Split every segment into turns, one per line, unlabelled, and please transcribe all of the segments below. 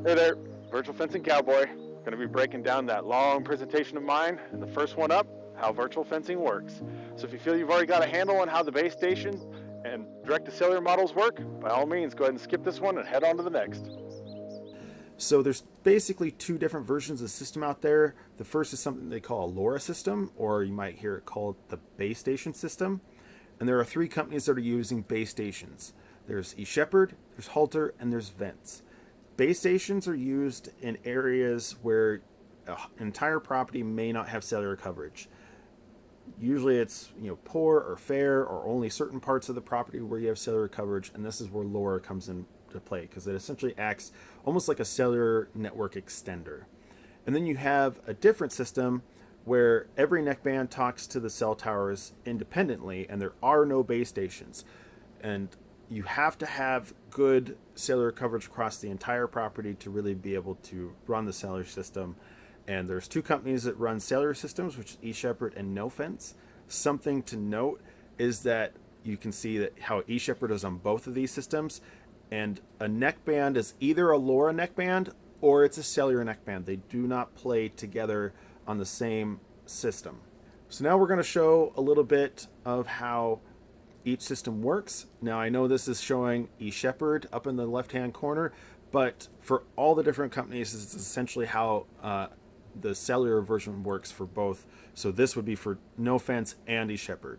Hey there, Virtual Fencing Cowboy. Going to be breaking down that long presentation of mine, and the first one up, how virtual fencing works. So if you feel you've already got a handle on how the base station and direct-to-cellular models work, by all means, go ahead and skip this one and head on to the next.
So there's basically two different versions of the system out there. The first is something they call a LoRa system, or you might hear it called the base station system. And there are three companies that are using base stations. There's eShepherd, there's Halter, and there's Vents. Base stations are used in areas where an entire property may not have cellular coverage. Usually it's poor or fair or only certain parts of the property where you have cellular coverage, and this is where LoRa comes into play because it essentially acts almost like a cellular network extender. And then you have a different system where every neckband talks to the cell towers independently, and there are no base stations. And you have to have good cellular coverage across the entire property to really be able to run the cellular system. And there's two companies that run cellular systems, which is eShepherd and NoFence. Something to note is that you can see that how eShepherd is on both of these systems, and a neckband is either a LoRa neckband or it's a cellular neckband. They do not play together on the same system. So now we're going to show a little bit of how each system works. Now I know this is showing eShepherd up in the left-hand corner, but for all the different companies, this is essentially how the cellular version works for both. So this would be for NoFence and eShepherd.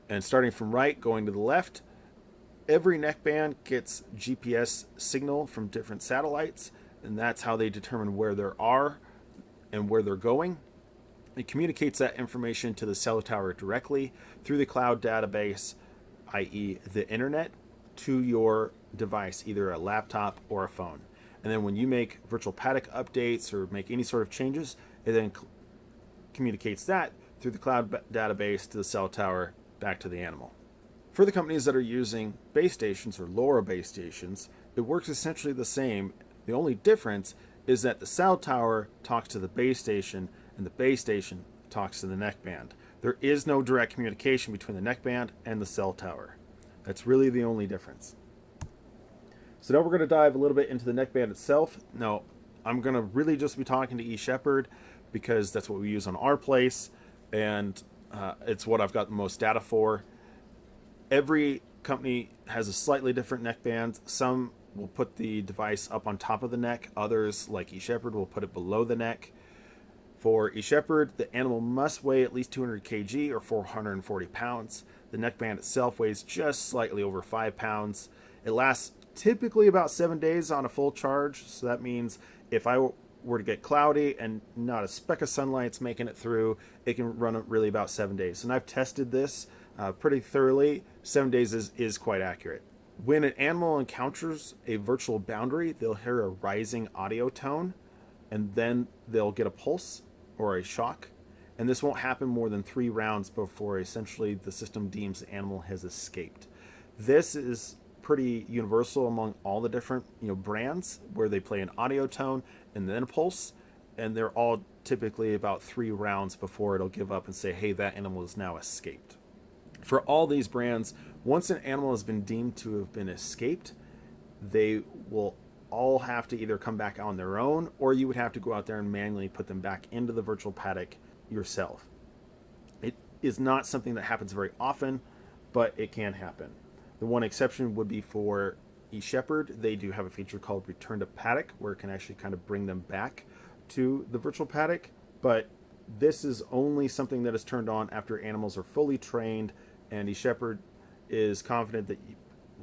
And starting from right, going to the left, every neckband gets GPS signal from different satellites, and that's how they determine where they are and where they're going. It communicates that information to the cell tower directly through the cloud database, i.e. the internet, to your device, either a laptop or a phone. And then when you make virtual paddock updates or make any sort of changes, it then communicates that through the cloud database to the cell tower back to the animal. For the companies that are using base stations or LoRa base stations, it works essentially the same. The only difference is that the cell tower talks to the base station and the base station talks to the neckband. There is no direct communication between the neckband and the cell tower. That's really the only difference. So now we're going to dive a little bit into the neckband itself. Now, I'm going to really just be talking to eShepherd because that's what we use on our place, and it's what I've got the most data for. Every company has a slightly different neckband. Some will put the device up on top of the neck. Others, like eShepherd, will put it below the neck. For eShepherd, the animal must weigh at least 200 kg or 440 pounds. The neckband itself weighs just slightly over 5 pounds. It lasts typically about 7 days on a full charge. So that means if I were to get cloudy and not a speck of sunlight's making it through, it can run really about 7 days. And I've tested this pretty thoroughly. 7 days is quite accurate. When an animal encounters a virtual boundary, they'll hear a rising audio tone, and then they'll get a pulse or a shock. And this won't happen more than 3 rounds before essentially the system deems the animal has escaped. This is pretty universal among all the different brands, where they play an audio tone and then a pulse, and they're all typically about 3 rounds before it'll give up and say, hey, that animal is now escaped. For all these brands, once an animal has been deemed to have been escaped, they will all have to either come back on their own, or you would have to go out there and manually put them back into the virtual paddock yourself. It is not something that happens very often, but it can happen. The one exception would be for eShepherd. They do have a feature called Return to Paddock, where it can actually kind of bring them back to the virtual paddock, but this is only something that is turned on after animals are fully trained, and eShepherd is confident that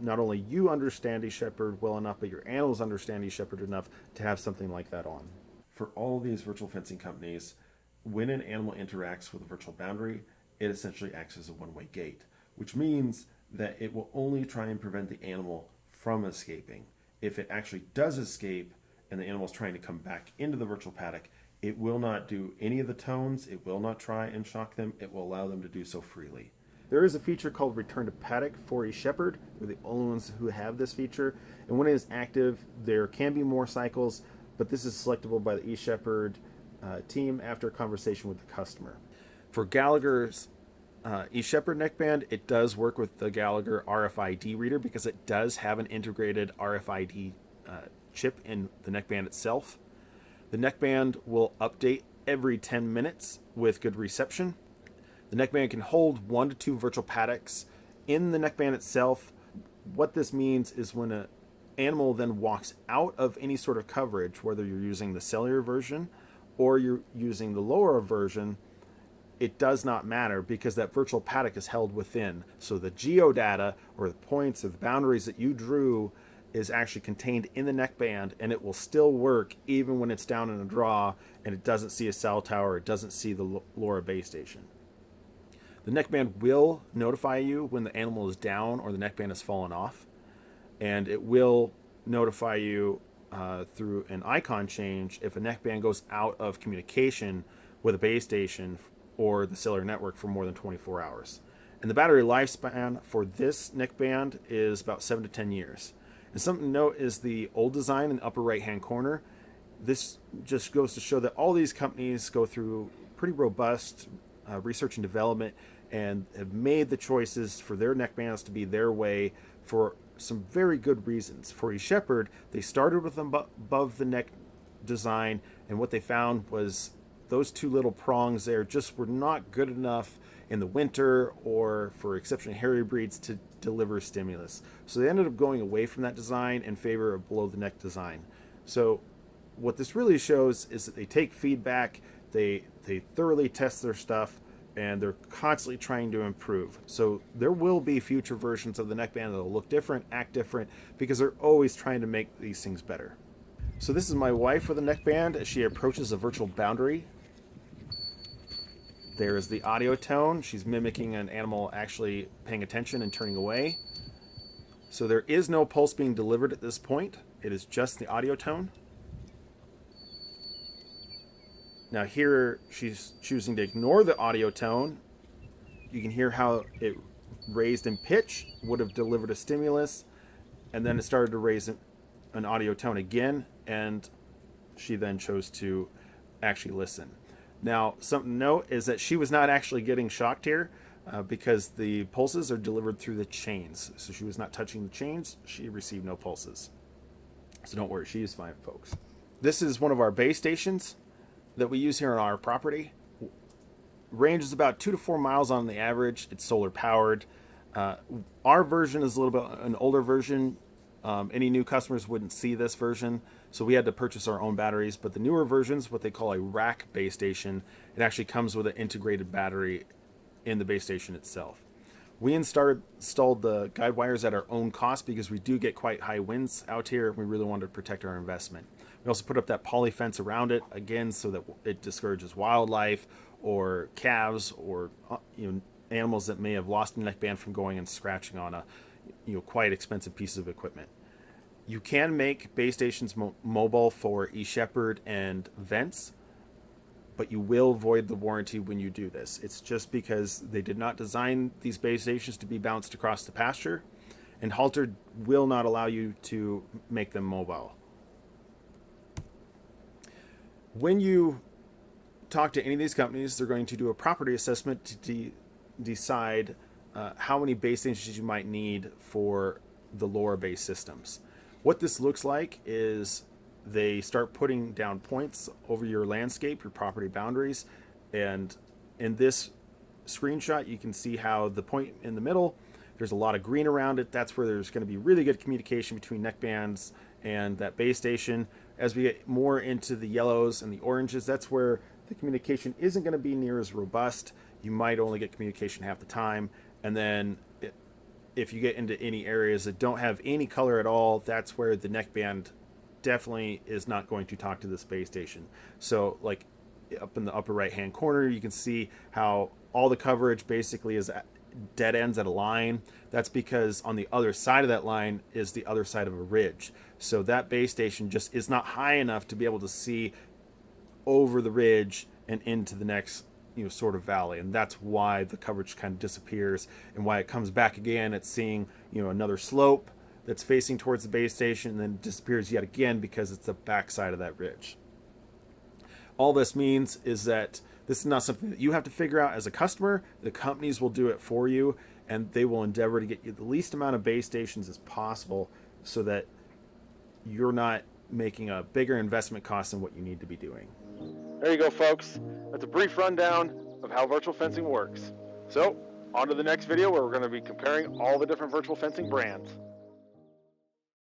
not only you understand eShepherd well enough, but your animals understand eShepherd enough to have something like that on. For all of these virtual fencing companies, when an animal interacts with a virtual boundary, it essentially acts as a one-way gate, which means that it will only try and prevent the animal from escaping. If it actually does escape and the animal is trying to come back into the virtual paddock, it will not do any of the tones. It will not try and shock them. It will allow them to do so freely. There is a feature called Return to Paddock for eShepherd. They're the only ones who have this feature. And when it is active, there can be more cycles, but this is selectable by the eShepherd team after a conversation with the customer. For Gallagher's eShepherd neckband, it does work with the Gallagher RFID reader because it does have an integrated RFID chip in the neckband itself. The neckband will update every 10 minutes with good reception. The neckband can hold 1 to 2 virtual paddocks in the neckband itself. What this means is when an animal then walks out of any sort of coverage, whether you're using the cellular version or you're using the LoRa version, it does not matter because that virtual paddock is held within. So the geodata or the points or the boundaries that you drew is actually contained in the neckband, and it will still work even when it's down in a draw and it doesn't see a cell tower, it doesn't see the LoRa base station. The neckband will notify you when the animal is down or the neckband has fallen off, and it will notify you through an icon change if a neckband goes out of communication with a base station or the cellular network for more than 24 hours. And the battery lifespan for this neckband is about 7 to 10 years. And something to note is the old design in the upper right-hand corner. This just goes to show that all these companies go through pretty robust research and development and have made the choices for their neckbands to be their way for some very good reasons. For eShepherd, they started with them above the neck design, and what they found was those 2 little prongs there just were not good enough in the winter or for exceptionally hairy breeds to deliver stimulus. So they ended up going away from that design in favor of below the neck design. So what this really shows is that they take feedback, they thoroughly test their stuff, and they're constantly trying to improve. So there will be future versions of the neckband that will look different, act different, because they're always trying to make these things better. So this is my wife with a neckband as she approaches a virtual boundary. There's the audio tone. She's mimicking an animal actually paying attention and turning away. So there is no pulse being delivered at this point. It is just the audio tone. Now here she's choosing to ignore the audio tone. You can hear how it raised in pitch would have delivered a stimulus, and then it started to raise an audio tone again, and she then chose to actually listen. Now, something to note is that she was not actually getting shocked here because the pulses are delivered through the chains. So she was not touching the chains. She received no pulses. So don't worry, she is fine, folks. This is one of our base stations that we use here on our property. Range is about 2 to 4 miles on the average. It's solar powered. Our version is a little bit an older version. Any new customers wouldn't see this version, so we had to purchase our own batteries. But the newer versions, what they call a rack base station, it actually comes with an integrated battery in the base station itself. We installed the guide wires at our own cost because we do get quite high winds out here, and we really wanted to protect our investment. We also put up that poly fence around it, again, so that it discourages wildlife or calves or animals that may have lost a neckband from going and scratching on a quite expensive piece of equipment. You can make base stations mobile for eShepherd and vents, but you will void the warranty when you do this. It's just because they did not design these base stations to be bounced across the pasture, and Halter will not allow you to make them mobile. When you talk to any of these companies, they're going to do a property assessment to decide how many base stations you might need for the LoRa-based systems. What this looks like is they start putting down points over your landscape, your property boundaries, and in this screenshot you can see how the point in the middle, there's a lot of green around it. That's where there's going to be really good communication between neckbands and that base station. As we get more into the yellows and the oranges, that's where the communication isn't going to be near as robust. You might only get communication half the time. And then if you get into any areas that don't have any color at all, that's where the neckband definitely is not going to talk to the base station. So like up in the upper right hand corner, you can see how all the coverage basically is dead ends at a line. That's because on the other side of that line is the other side of a ridge. So that base station just is not high enough to be able to see over the ridge and into the next sort of valley, and that's why the coverage kind of disappears, and why it comes back again. It's seeing another slope that's facing towards the base station and then disappears yet again because it's the backside of that ridge. All this means is that this is not something that you have to figure out as a customer. The companies will do it for you, and they will endeavor to get you the least amount of base stations as possible so that you're not making a bigger investment cost than what you need to be doing.
There you go, folks. That's a brief rundown of how virtual fencing works. So, on to the next video where we're going to be comparing all the different virtual fencing brands.